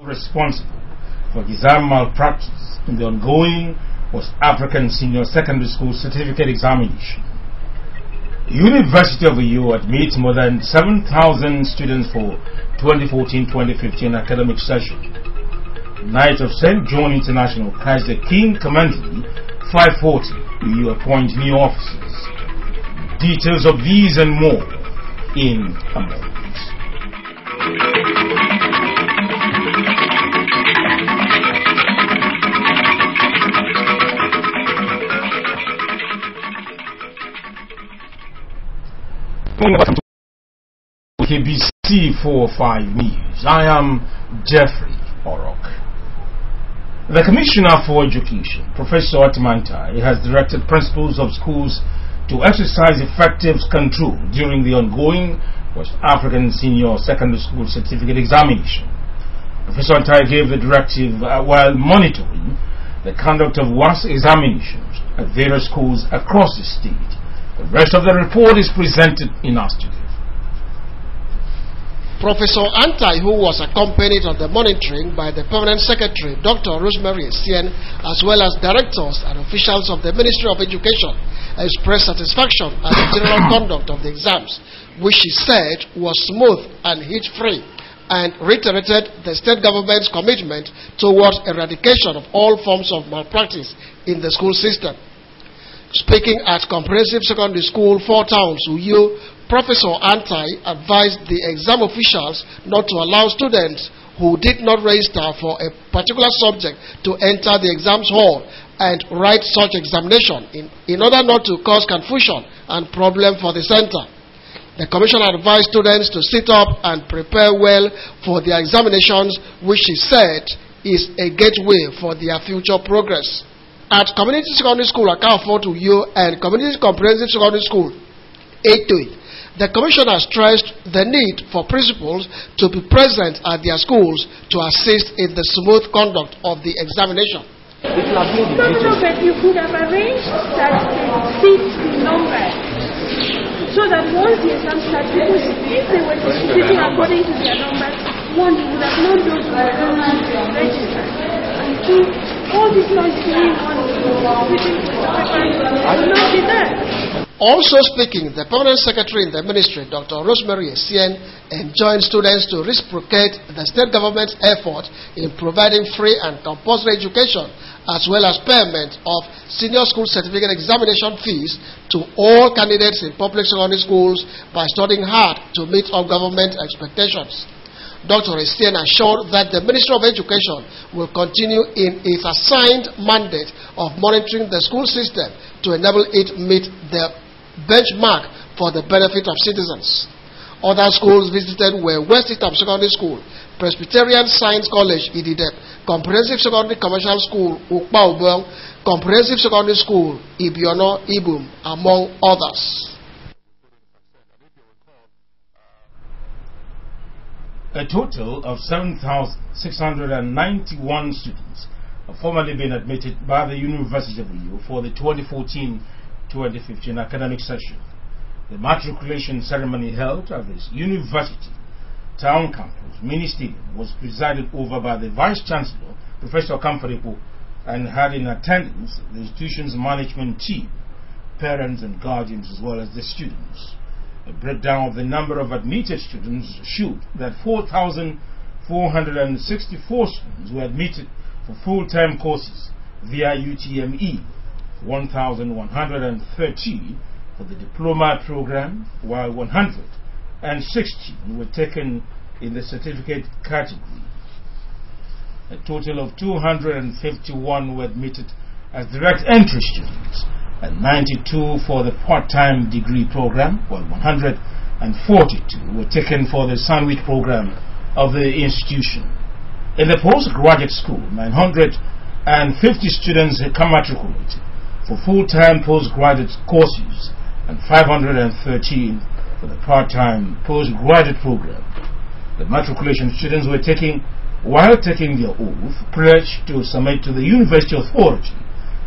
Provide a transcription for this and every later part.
responsible for exam malpractice in the ongoing West African Senior Secondary School Certificate Examination. The University of Uyo admits more than 7,000 students for 2014-2015 academic session. Knight of St. John International carries the King Commandery 540 Uyo appoint new officers. Details of these and more in a moment. Welcome to KBC 45 News. I am Jeffrey Orok. The Commissioner for Education, Professor Atmantai, has directed principals of schools to exercise effective control during the ongoing West African Senior Secondary School Certificate Examination. Professor Atmantai gave the directive while monitoring the conduct of WAS examinations at various schools across the state. The rest of the report is presented in our studio. Professor Antai, who was accompanied on the monitoring by the Permanent Secretary, Dr. Rosemary Essien, as well as directors and officials of the Ministry of Education, expressed satisfaction at the general conduct of the exams, which she said was smooth and hitch-free, and reiterated the state government's commitment towards eradication of all forms of malpractice in the school system. Speaking at Comprehensive Secondary School, 4 Towns, Uyo, Professor Antai advised the exam officials not to allow students who did not register for a particular subject to enter the exams hall and write such examination in order not to cause confusion and problem for the center. The Commission advised students to sit up and prepare well for their examinations, which she said is a gateway for their future progress. At Community Secondary School Akafo to Uyo and Community Comprehensive Secondary School 8-8, the Commissioner stressed the need for principals to be present at their schools to assist in the smooth conduct of the examination. You could have arranged that the seats be numbered so that once the exam starts, if they were distributing according to their numbers, one would have known those who were going to register. And two, all this noise going on, waiting for the paper will not be there. Also speaking, the Permanent Secretary in the Ministry, Dr. Rosemary Essien, enjoined students to reciprocate the state government's effort in providing free and compulsory education, as well as payment of senior school certificate examination fees to all candidates in public secondary schools by studying hard to meet all government expectations. Dr. Essien assured that the Ministry of Education will continue in its assigned mandate of monitoring the school system to enable it meet the benchmark for the benefit of citizens. Other schools visited were West Itam Secondary School, Presbyterian Science College, Ididep, Comprehensive Secondary Commercial School, Ukpaubel, Comprehensive Secondary School, Ibiono, Ibum, among others. A total of 7,691 students have formally been admitted by the University of Uyo for the 2014-2015 academic session. The matriculation ceremony held at this university town campus mini stadium was presided over by the Vice Chancellor, Professor Kamfarepo, and had in attendance the institution's management team, parents and guardians, as well as the students. A breakdown of the number of admitted students showed that 4,464 students were admitted for full-time courses via UTME, 1,130 for the diploma program, while 160 were taken in the certificate category. A total of 251 were admitted as direct entry students, and 92 for the part-time degree program, while 142 were taken for the sandwich program of the institution. In the postgraduate school, 950 students come matriculated for full-time postgraduate courses and 513 for the part-time postgraduate program. The matriculation students were taking, while taking their oath, pledged to submit to the university authority,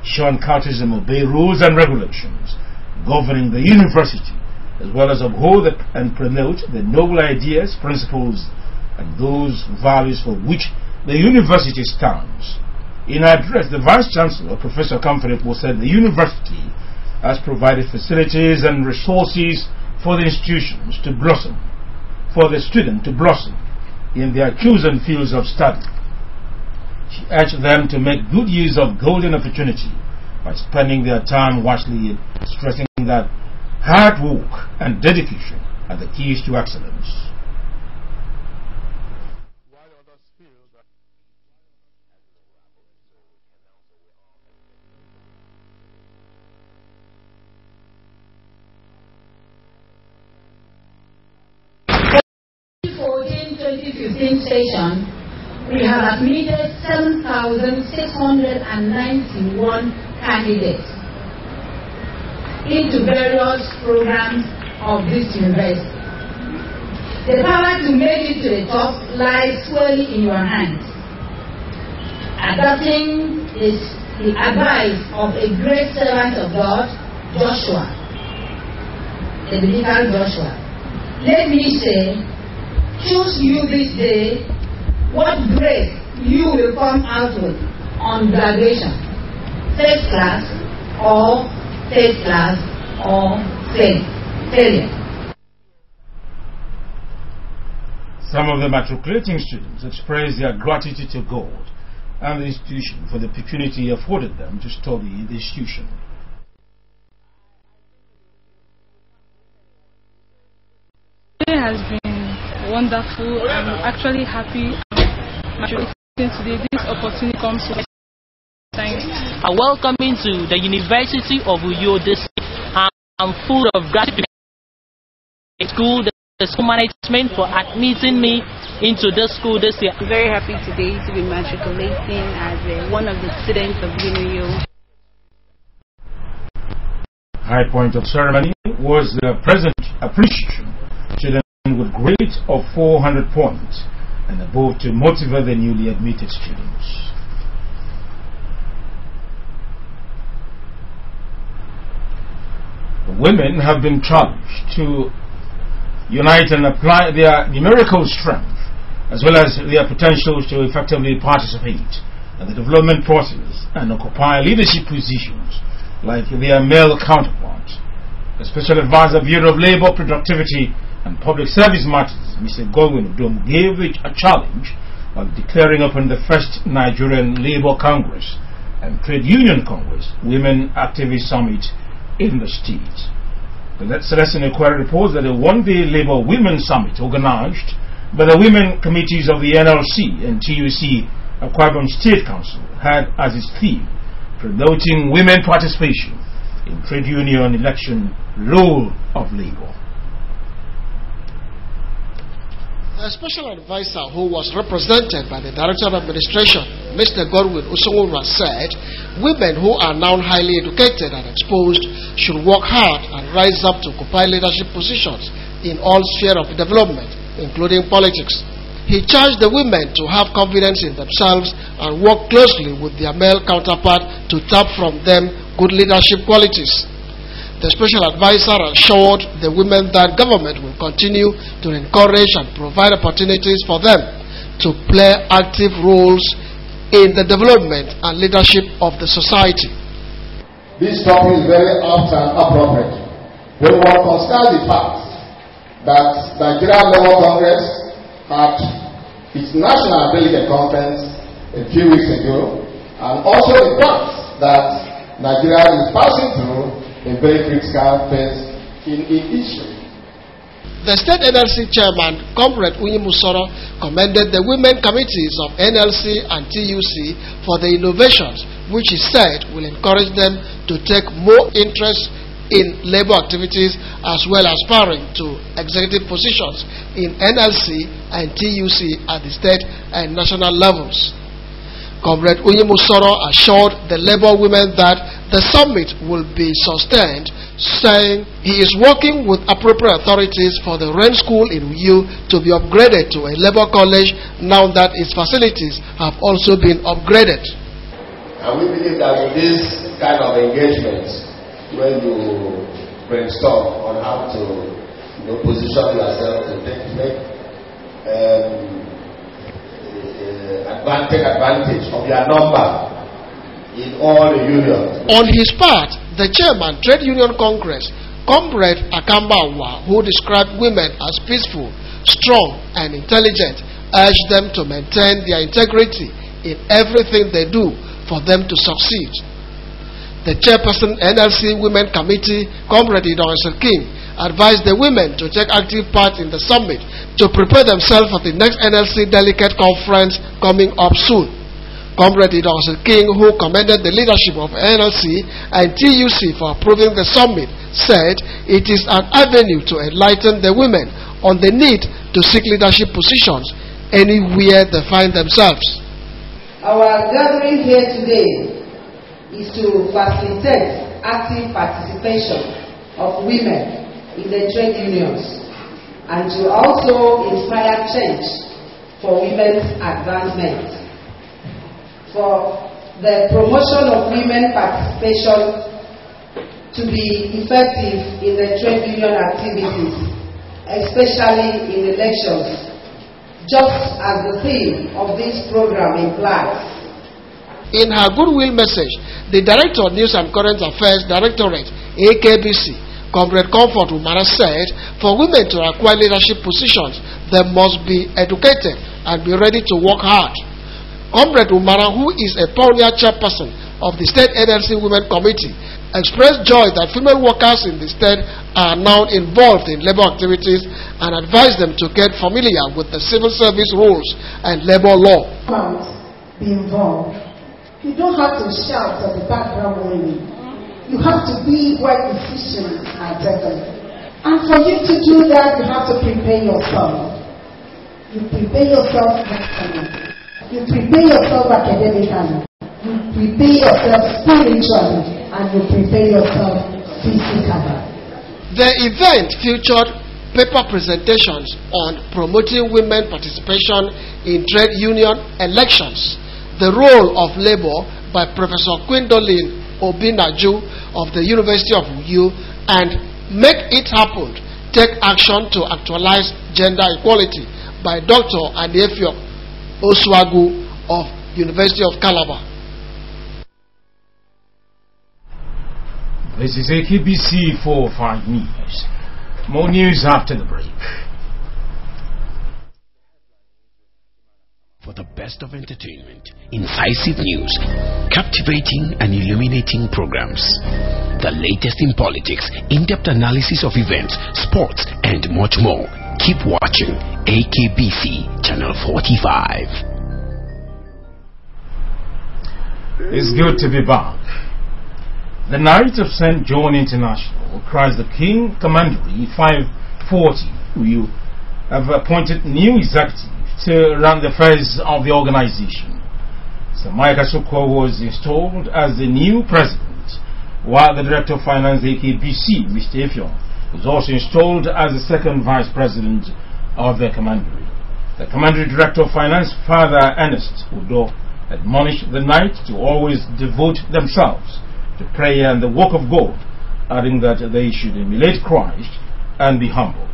shun courtesy, obey rules and regulations governing the university, as well as uphold and promote the noble ideas, principles, and those values for which the university stands. In her address, the Vice-Chancellor, Professor Kamfelepo, said the university has provided facilities and resources for the institutions to blossom, for the student to blossom in their chosen fields of study. She urged them to make good use of golden opportunity by spending their time wisely, stressing that hard work and dedication are the keys to excellence. Station, we have admitted 7,691 candidates into various programs of this university. The power to make it to the top lies squarely in your hands. Adopting is the advice of a great servant of God, Joshua, the biblical Joshua. Let me say, choose you this day what grade you will come out with on graduation. First class or third class or failure. Some of the matriculating students expressed their gratitude to God and the institution for the opportunity afforded them to study in the institution. It has been wonderful. I'm actually happy today. This opportunity comes to time. Welcoming to the University of Uyo this year. I'm full of gratitude to the school management for admitting me into this school this year. I'm very happy today to be matriculating as one of the students of UNIO. High point of ceremony was the present appreciation to them with grades of 400 points and above to motivate the newly admitted students. Women have been challenged to unite and apply their numerical strength as well as their potentials to effectively participate in the development process and occupy leadership positions like their male counterparts. The Special Advisor Bureau of Labor, Productivity and Public Service Matters, Mr. Godwin Udom, gave it a challenge while declaring upon the first Nigerian Labour Congress and Trade Union Congress Women Activist Summit in the state. The Celestine Inquiry reports that a one-day Labour Women Summit organized by the Women Committees of the NLC and TUC Akwa Ibom State Council had as its theme promoting women participation in trade union election role of labour. The special advisor who was represented by the Director of Administration, Mr. Godwin Usonwura, said women who are now highly educated and exposed should work hard and rise up to occupy leadership positions in all spheres of development, including politics. He charged the women to have confidence in themselves and work closely with their male counterpart to tap from them good leadership qualities. The special advisor assured the women that government will continue to encourage and provide opportunities for them to play active roles in the development and leadership of the society. This topic is very apt and appropriate. When one considers the fact that the Nigerian Labour Congress had its national delegate conference a few weeks ago, and also the fact that Nigeria is passing through a very critical phase in history. The state NLC chairman, Comrade Unyi Musoro, commended the women committees of NLC and TUC for the innovations which he said will encourage them to take more interest in labor activities as well as aspiring to executive positions in NLC and TUC at the state and national levels. Comrade Unyi Musoro assured the Labour women that the summit will be sustained, saying he is working with appropriate authorities for the Wren School in Uyo to be upgraded to a Labour college now that its facilities have also been upgraded. And we believe that with this kind of engagement, when you brainstorm on how to position yourself to make take advantage of your number in all the unions. On his part, the chairman, Trade Union Congress, Comrade Akambawa, who described women as peaceful, strong, and intelligent, urged them to maintain their integrity in everything they do for them to succeed. The chairperson NLC Women Committee, Comrade Idris King, advised the women to take active part in the summit to prepare themselves for the next NLC Delegate Conference coming up soon. Comrade Idris King, who commended the leadership of NLC and TUC for approving the summit, said it is an avenue to enlighten the women on the need to seek leadership positions anywhere they find themselves. Our gathering here today is to facilitate active participation of women in the trade unions and to also inspire change for women's advancement. For the promotion of women participation to be effective in the trade union activities, especially in elections, just as the theme of this program implies. In her goodwill message, the Director of News and Current Affairs Directorate, AKBC, Comrade Comfort Umara said, for women to acquire leadership positions, they must be educated and be ready to work hard. Comrade Umara, who is a pioneer chairperson of the State NLC Women Committee, expressed joy that female workers in the state are now involved in labor activities and advised them to get familiar with the civil service rules and labor law. Be involved. You don't have to shout at the background only. You have to be where decisions are taken. And for you to do that, you have to prepare yourself. You prepare yourself mentally. You prepare yourself academically. You prepare yourself spiritually. And you prepare yourself physically. The event featured paper presentations on promoting women participation in trade union elections, the role of labor by Professor Gwendolyn Obinaju of the University of Uyo, and Make It Happen, Take Action to Actualize Gender Equality by Dr. Anefio Oswagu of University of Calabar. This is AKBC 45 News. More news after the break. For the best of entertainment, incisive news, captivating and illuminating programs, the latest in politics, in-depth analysis of events, sports, and much more. Keep watching AKBC Channel 45. It's good to be back. The Knights of St. John International, Christ the King Commandery 540, who have appointed new executive to run the affairs of the organization. Sir Mike Asoko was installed as the new president, while the Director of Finance AKBC, Mr. Effiong, was also installed as the second vice president of the commandery. The commandery Director of Finance, Father Ernest Udo, admonished the Knights to always devote themselves to prayer and the work of God, adding that they should emulate Christ and be humble.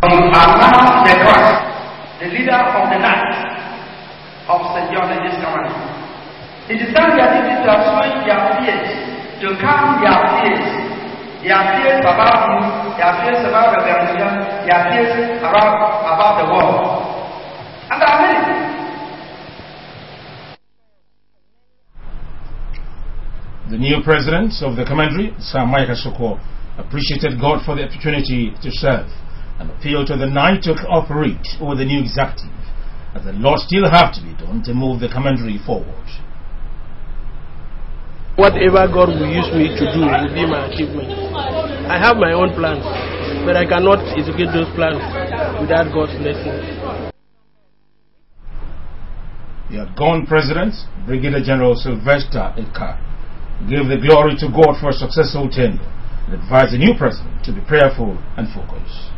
Allah the Christ, the leader of the Knights of St. John in this command. It is time they are needed to assuage their fears, to calm their fears about you, their fears about the organization, their fears about the world. And there are many. The new president of the commandery, Sir Mike Asoko, appreciated God for the opportunity to serve and appealed to the Knight to cooperate with the new executive, as a lot still have to be done to move the commandery forward. Whatever God will use me to do will be my achievement. I have my own plans, but I cannot execute those plans without God's blessing. The outgoing president, Brigadier General Sylvester Eka, gave the glory to God for a successful tenure and advised the new president to be prayerful and focused.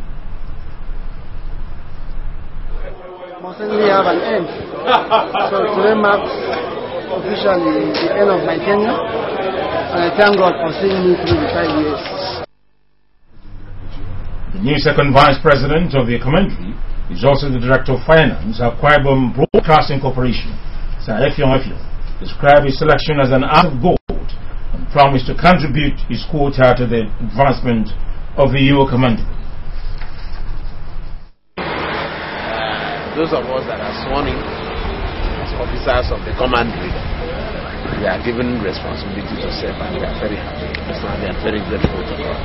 Must certainly have an end. So today marks officially the end of my tenure, and I thank God for seeing me through the 5 years. The new second vice president of the commentary is also the director of finance at Akwa Ibom Broadcasting Corporation. Sir Effiong described his selection as an act of God and promised to contribute his quota to the advancement of the Yoruba commentary. Those of us that are sworn in as officers of the commentary, we are given responsibility to serve, and we are very happy. We are very grateful to God.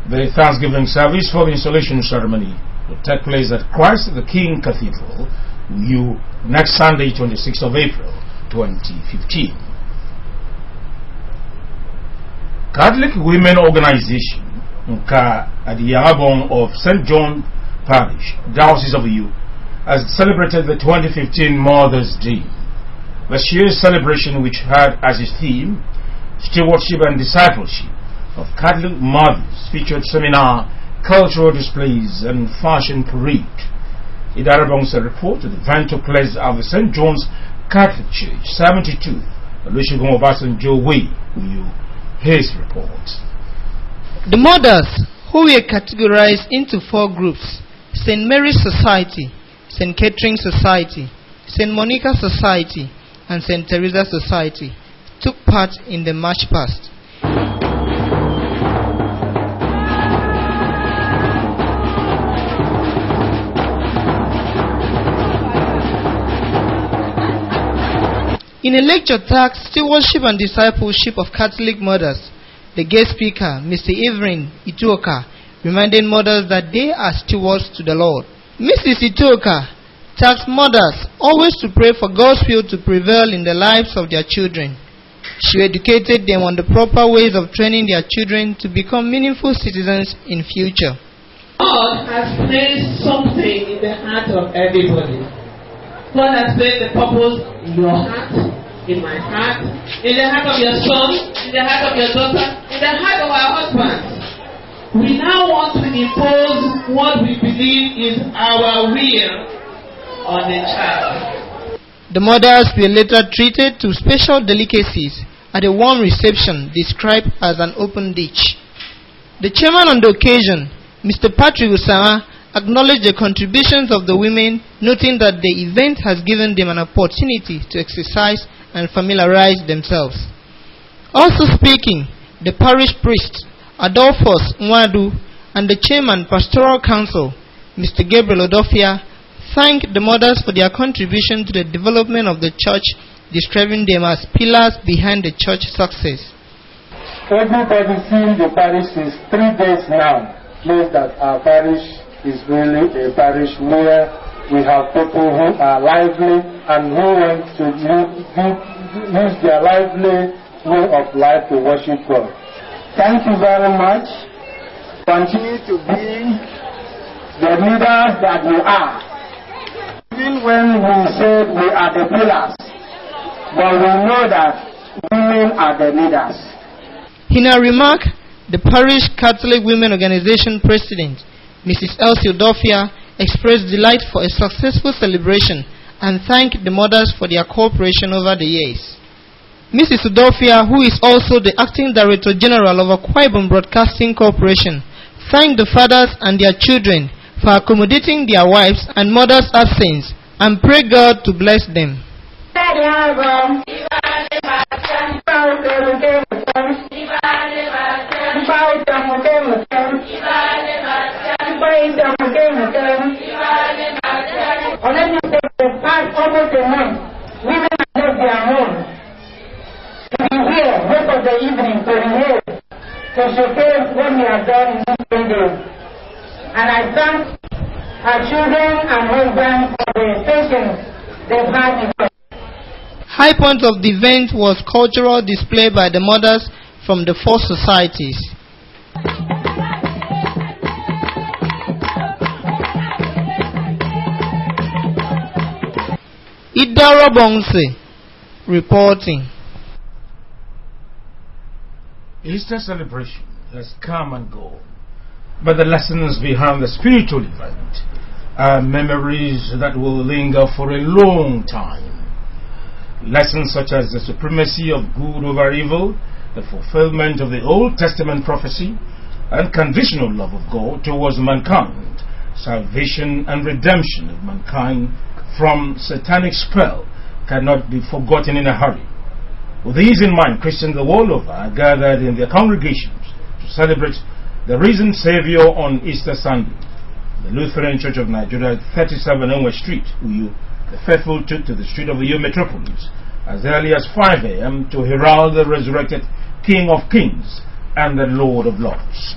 The Thanksgiving service for the installation ceremony will take place at Christ the King Cathedral, Uyo, next Sunday, 26th of April, 2015. Catholic Women Organization, at the Yangabong of St. John Parish, Diocese of Uyo, has celebrated the 2015 Mother's Day. This year's celebration, which had as its theme Stewardship and Discipleship of Catholic Mothers, featured seminar, cultural displays, and fashion parade. Idarabong's report to the event took place at the St. John's Catholic Church, 72, Olusegun Obasanjo Way, Uyo. His report. The mothers, who were categorized into 4 groups: St. Mary's Society, St. Catherine Society, St. Monica Society, and St. Teresa Society, took part in the march past. In a lecture tagged Stewardship and Discipleship of Catholic Mothers, the guest speaker, Mr. Evelyn Ituoka, reminded mothers that they are stewards to the Lord. Mrs. Ituoka tasked mothers always to pray for God's will to prevail in the lives of their children. She educated them on the proper ways of training their children to become meaningful citizens in future. God has placed something in the heart of everybody. God has placed the purpose in your heart, in my heart, in the heart of your son, in the heart of your daughter, in the heart of our husbands. We now want to impose what we believe is our will on the child. The mothers were later treated to special delicacies at a warm reception described as an open ditch. The chairman on the occasion, Mr. Patrick Usama, acknowledged the contributions of the women, noting that the event has given them an opportunity to exercise and familiarize themselves. Also speaking, the parish priest, Adolphus Nwadu, and the chairman, Pastoral Council, Mr. Gabriel Odofia, thanked the mothers for their contribution to the development of the church, describing them as pillars behind the church success. Everybody seeing the parish since 3 days now knows that our parish is really a parish where we have people who are lively and who want to use their lively way of life to worship God. Thank you very much. Continue to be the leaders that you are. Even when we say we are the pillars, but we know that women are the leaders. In her remark, the Parish Catholic Women Organization President, Mrs. Elsie Odofia, expressed delight for a successful celebration and thanked the mothers for their cooperation over the years. Mrs. Odofia, who is also the Acting Director General of Akwa Ibom Broadcasting Corporation, thanked the fathers and their children for accommodating their wives and mothers' absence and prayed God to bless them. Almost a month, women have left their homes to be here most of the evening to rehearse, to showcase what we have done in these 10 days. And I thank our children and husbands for the patience they've had with us. High point of the event was cultural display by the mothers from the 4 societies. Idarabongse reporting. Easter celebration has come and gone, but the lessons behind the spiritual event are memories that will linger for a long time. Lessons such as the supremacy of good over evil the fulfillment of the Old Testament prophecy, and conditional love of God towards mankind, salvation and redemption of mankind from satanic spell cannot be forgotten in a hurry. With these in mind, Christians the world over are gathered in their congregations to celebrate the risen Savior on Easter Sunday. The Lutheran Church of Nigeria at 37 Onwe Street, Uyo, the faithful took to the street of Uyo metropolis as early as 5 a.m. to herald the resurrected King of Kings and the Lord of Lords.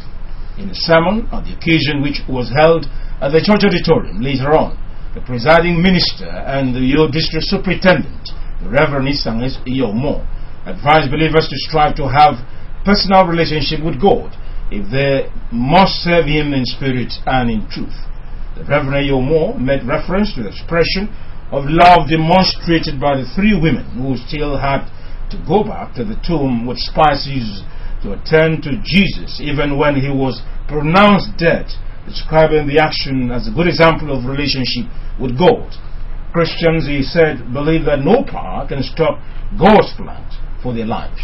In a sermon on the occasion, which was held at the church auditorium later on, the presiding minister and the Uyo district superintendent, the Reverend Isanges Iyomo, advised believers to strive to have personal relationship with God if they must serve Him in spirit and in truth. The Reverend Iyomo made reference to the expression of love demonstrated by the three women who still had to go back to the tomb with spices to attend to Jesus even when He was pronounced dead, describing the action as a good example of relationship with God. Christians, he said, believe that no power can stop God's plans for their lives.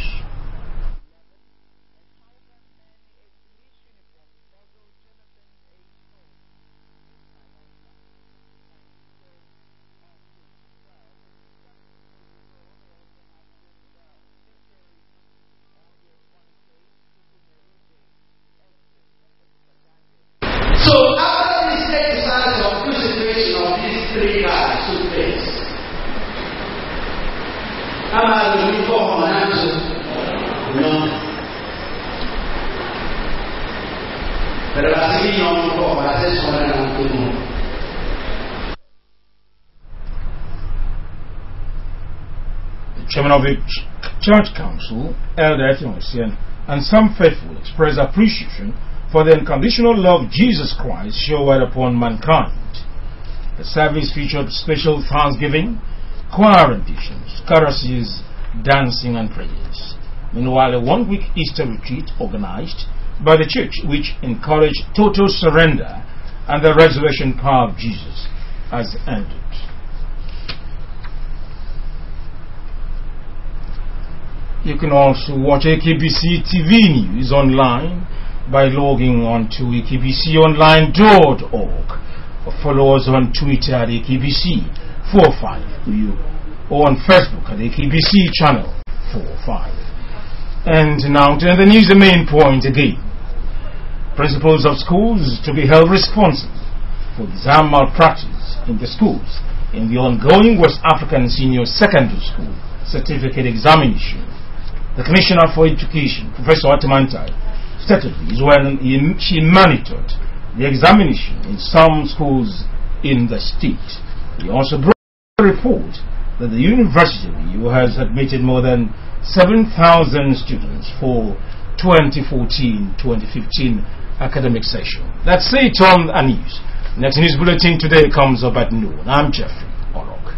So after this exercise of crucifixion of these three guys took place, I'm looking for an answer. No. Pero la seguí no puedo hacer sobre el turno. The chairman of the church council, Elder Etienne, and some faithful expressed appreciation for the unconditional love Jesus Christ showered upon mankind. The service featured special thanksgiving, choir renditions, choruses, dancing and prayers. Meanwhile, a one-week Easter retreat organized by the church, which encouraged total surrender and the resurrection power of Jesus, has ended. You can also watch AKBC TV News online by logging on to akbconline.org or follow us on Twitter at AKBC45 or on Facebook at AKBC Channel 45. And now to the news, the main point again. Principals of schools to be held responsible for exam malpractice in the schools in the ongoing West African Senior Secondary School Certificate Examination. The Commissioner for Education, Professor Atamantai, stated this when she monitored the examination in some schools in the state. He also brought a report that the university has admitted more than 7,000 students for 2014-2015 academic session. That's it on the news. Next news bulletin today comes up at noon. I'm Jeffrey Orok.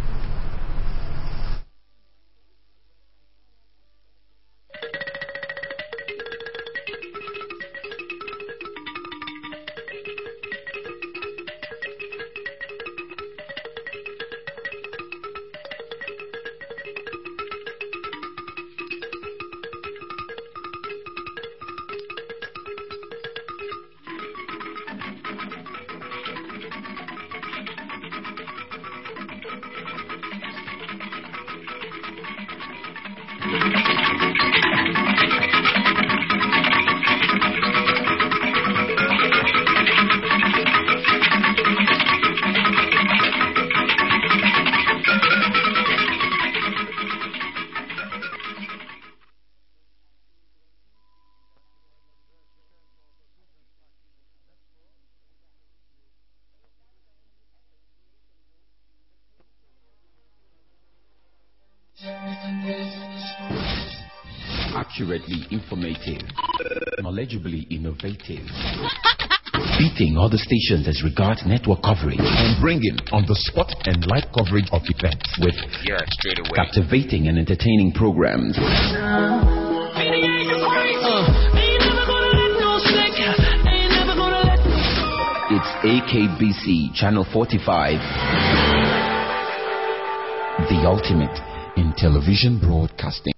Accurately informative, knowledgeably innovative, beating other stations as regards network coverage, and bringing on the spot and live coverage of events with captivating and entertaining programs. It's AKBC Channel 45, the ultimate in television broadcasting.